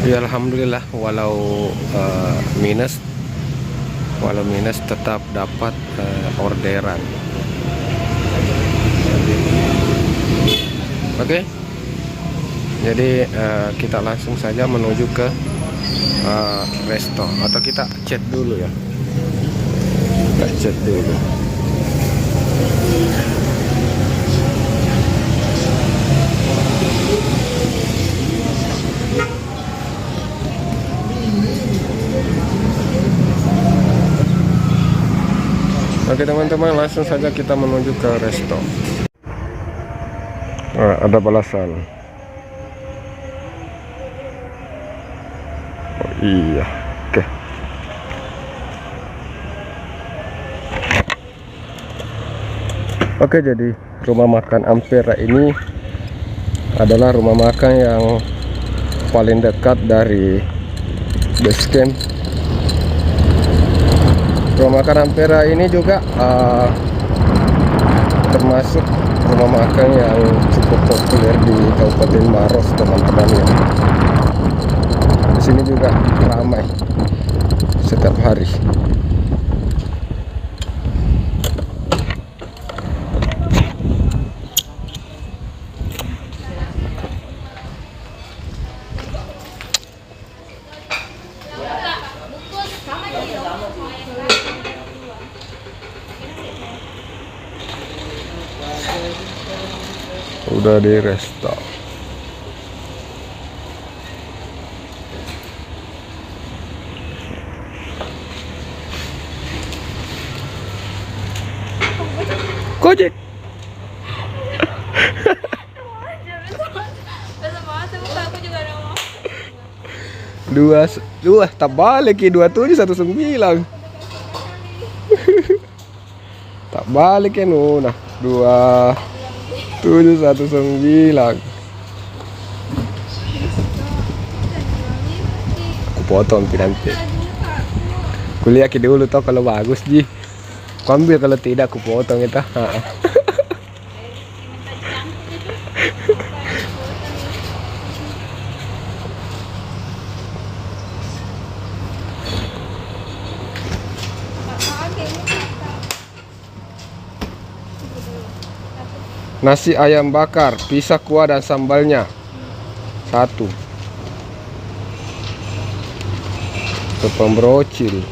Ya alhamdulillah, minus, walau minus tetap dapat orderan. Oke, jadi kita langsung saja menuju ke resto, atau kita chat dulu ya. Kita chat dulu. Oke teman-teman, langsung saja kita menuju ke resto. Ada balasan. Oh iya, oke. Oke, jadi rumah makan Ampera ini adalah rumah makan yang paling dekat dari base camp. Rumah makan Ampera ini juga termasuk rumah makan yang cukup populer di Kabupaten Maros, teman-teman ya. Di sini juga ramai setiap hari. Udah di resto. Gojek. Dua tak balik ya, 2719. Tak balik ya Nuna. 2719. Aku potong nanti. Kuliah dulu tau kalau bagus Ji. Ku ambil, kalau tidak aku potong itu. Nasi ayam bakar, pisah kuah dan sambalnya 1. Tepung brocil.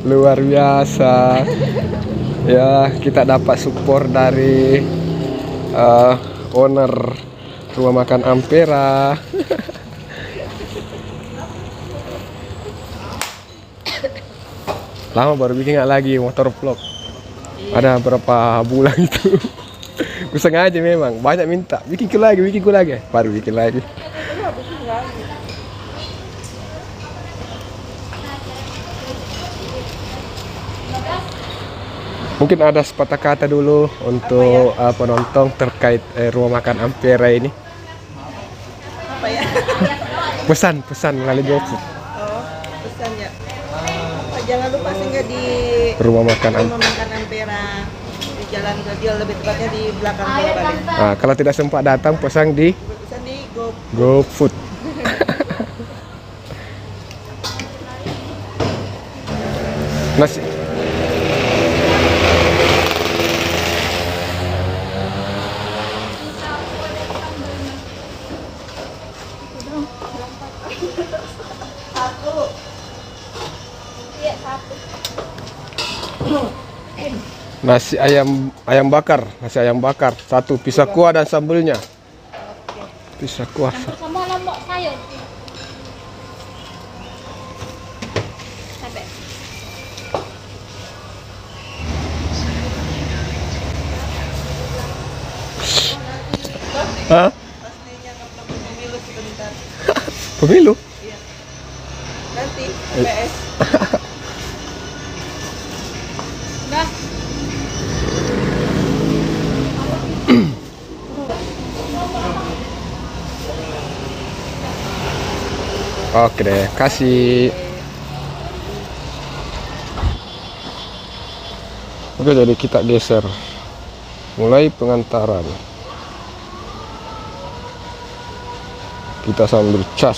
Luar biasa. Ya, kita dapat support dari owner rumah makan Ampera. Lama baru bikin lagi motor vlog. Ada berapa bulan itu. Ku sengaja memang banyak minta bikin lagi, baru bikin lagi. Mungkin ada sepatah kata dulu untuk penonton terkait rumah makan Ampera ini. Apa ya? Pesan melalui GoFood. Oh, pesan ya. Jangan lupa singgah di rumah makan Ampera di Jalan Gadiol, lebih tepatnya di belakang Bola Bali. Nah, kalau tidak sempat datang, pesan di GoFood. Nasi Nasi ayam bakar 1, pisah kuah dan sambelnya. Pisah kuah. Sama lombok sayur. Sampai. Hah? Pastinya pemilu sebentar. Pemilu? Iya. Nanti PS. Dah. Oke deh, kasih. Oke, jadi kita geser mulai pengantaran, kita sambil cas.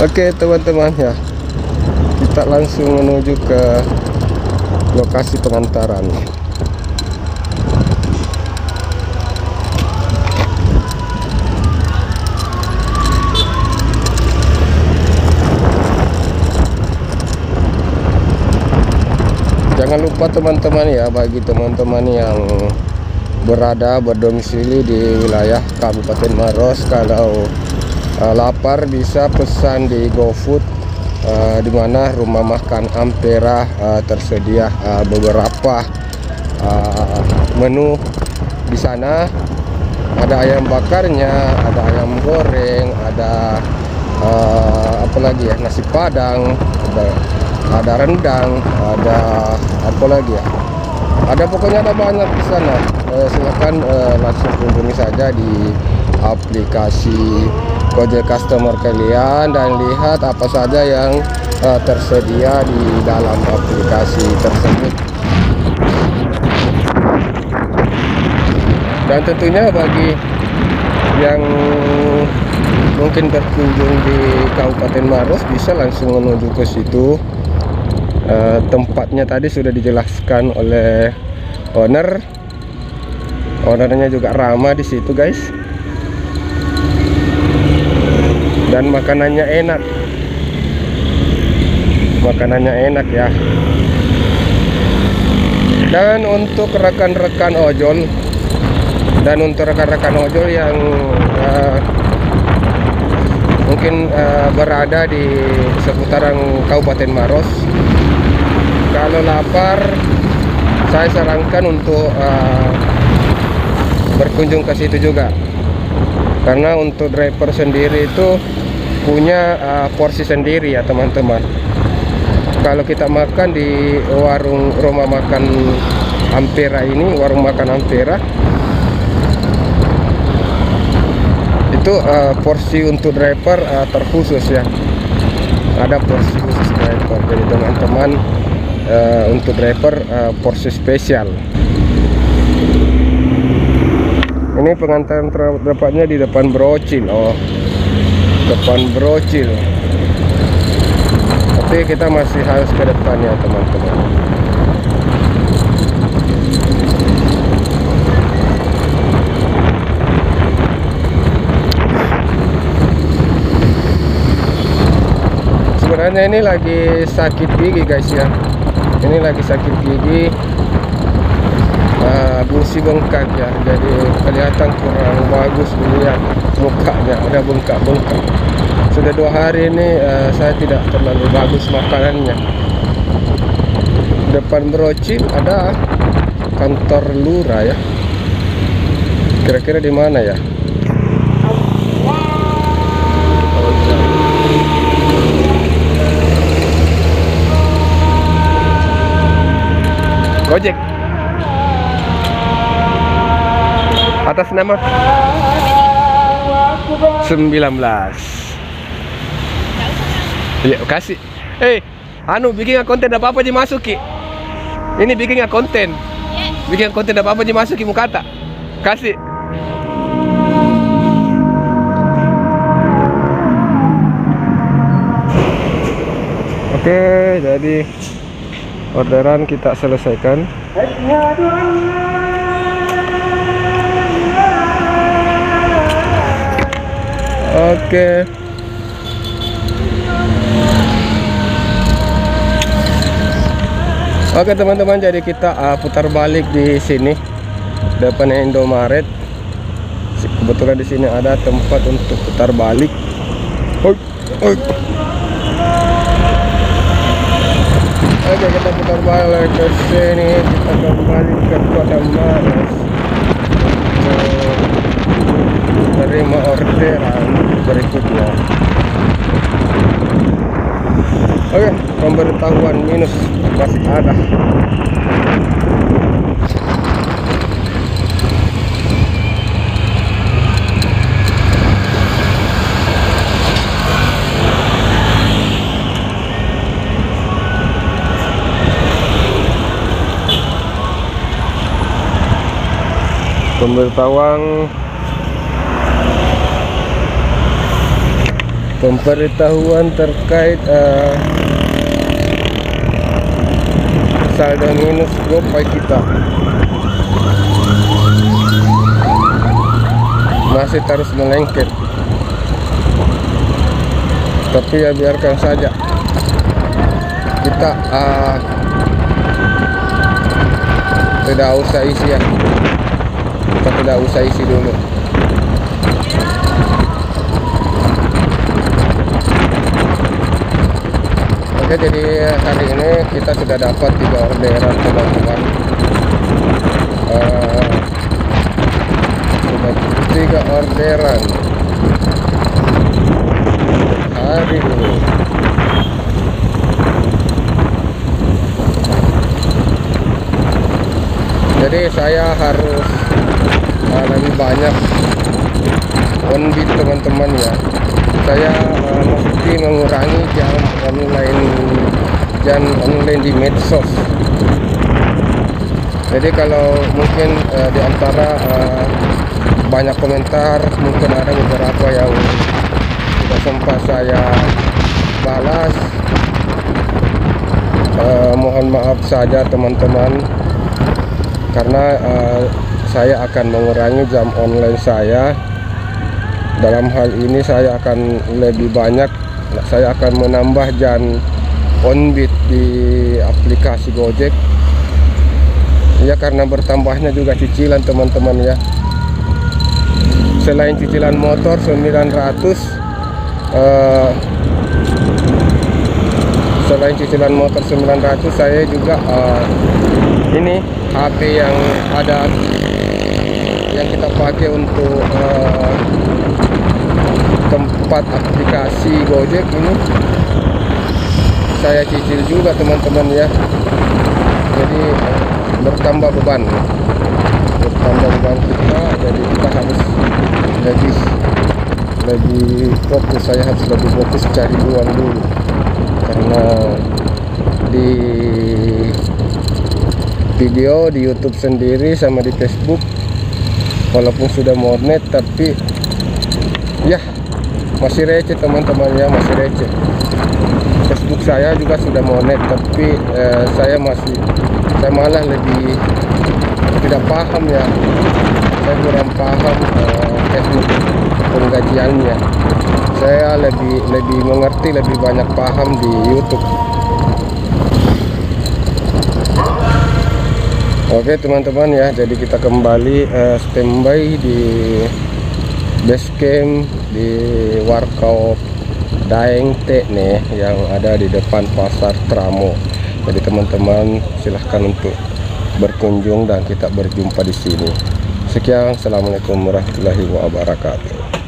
Oke teman-teman ya, kita langsung menuju ke lokasi pengantaran. Jangan lupa teman-teman ya, bagi teman-teman yang berdomisili di wilayah Kabupaten Maros, kalau lapar bisa pesan di GoFood, di mana rumah makan Ampera tersedia beberapa menu di sana. Ada ayam bakarnya, ada ayam goreng, ada apa lagi ya, nasi padang, ada rendang, ada apa lagi ya, ada pokoknya ada banyak di sana. Silakan langsung kunjungi saja di aplikasi Gojek Customer kalian dan lihat apa saja yang tersedia di dalam aplikasi tersebut. Dan tentunya bagi yang mungkin berkunjung di Kabupaten Maros bisa langsung menuju ke situ. Tempatnya tadi sudah dijelaskan oleh ownernya juga ramah di situ guys, dan makanannya enak ya. Dan untuk rekan-rekan ojol yang mungkin berada di seputaran Kabupaten Maros, kalau lapar saya sarankan untuk berkunjung ke situ juga, karena untuk driver sendiri itu punya porsi sendiri ya teman-teman. Kalau kita makan di rumah makan Ampera ini, warung makan Ampera, itu porsi untuk driver terkhusus ya, ada porsi khusus driver. Jadi teman-teman, untuk driver porsi spesial. Ini pengantaran terdepatnya di depan Brocil. Depan Brocil. Tapi kita masih harus ke depannya teman-teman. Sebenarnya ini lagi sakit gigi guys ya. Ini lagi sakit gigi, gusi bengkak ya, jadi kelihatan kurang bagus dilihat mukanya, ada bengkak-bengkak. Sudah 2 hari ini saya tidak terlalu bagus makanannya. Depan Brocil ada kantor lurah ya, kira-kira di mana ya? Gojek atas nama 19. Ya kasih. Bikin konten apa aja masuki. Ini bikin konten. Bikin konten apa aja masuki muka kata. Kasih. Oke, jadi orderan kita selesaikan. Oke. Oke teman-teman, jadi kita putar balik di sini depan Indomaret. Kebetulan di sini ada tempat untuk putar balik. Oke, kita putar balik ke sini, kita kembali ke Kota Maros menerima orderan berikutnya. Oke, pemberitahuan minus masih ada. pemberitahuan terkait saldo minus GoPay kita masih terus melengket, tapi ya biarkan saja, kita tidak usah isi ya, kita tidak usah isi dulu. Oke, jadi hari ini kita sudah dapat 3 orderan teman-teman. Sudah 3 orderan hari ini. Jadi saya harus lebih banyak on beat teman-teman ya. Saya mesti mengurangi jam online di medsos. Jadi kalau mungkin di antara banyak komentar, mungkin ada beberapa yang tidak sempat saya balas. Mohon maaf saja teman-teman, karena saya akan mengurangi jam online saya. Dalam hal ini saya akan lebih banyak, saya akan menambah jam on beat di aplikasi Gojek ya, karena bertambahnya juga cicilan teman-teman ya. Selain cicilan motor 900, selain cicilan motor 900, saya juga ini HP yang ada yang kita pakai untuk tempat aplikasi Gojek ini saya cicil juga teman-teman ya. Jadi bertambah beban kita, jadi kita harus lebih fokus. Saya harus lebih fokus cari uang dulu, karena di video di YouTube sendiri sama di Facebook walaupun sudah monet, tapi ya masih receh teman-teman ya, masih receh. Facebook saya juga sudah monet, tapi saya malah lebih tidak paham ya, saya kurang paham teknik penggajiannya. Saya lebih mengerti, lebih banyak paham di YouTube. Oke teman-teman ya, jadi kita kembali standby di base camp di Warkop Daeng T nih, yang ada di depan pasar Tramo. Jadi teman-teman silahkan untuk berkunjung dan kita berjumpa di sini. Sekian, assalamualaikum warahmatullahi wabarakatuh.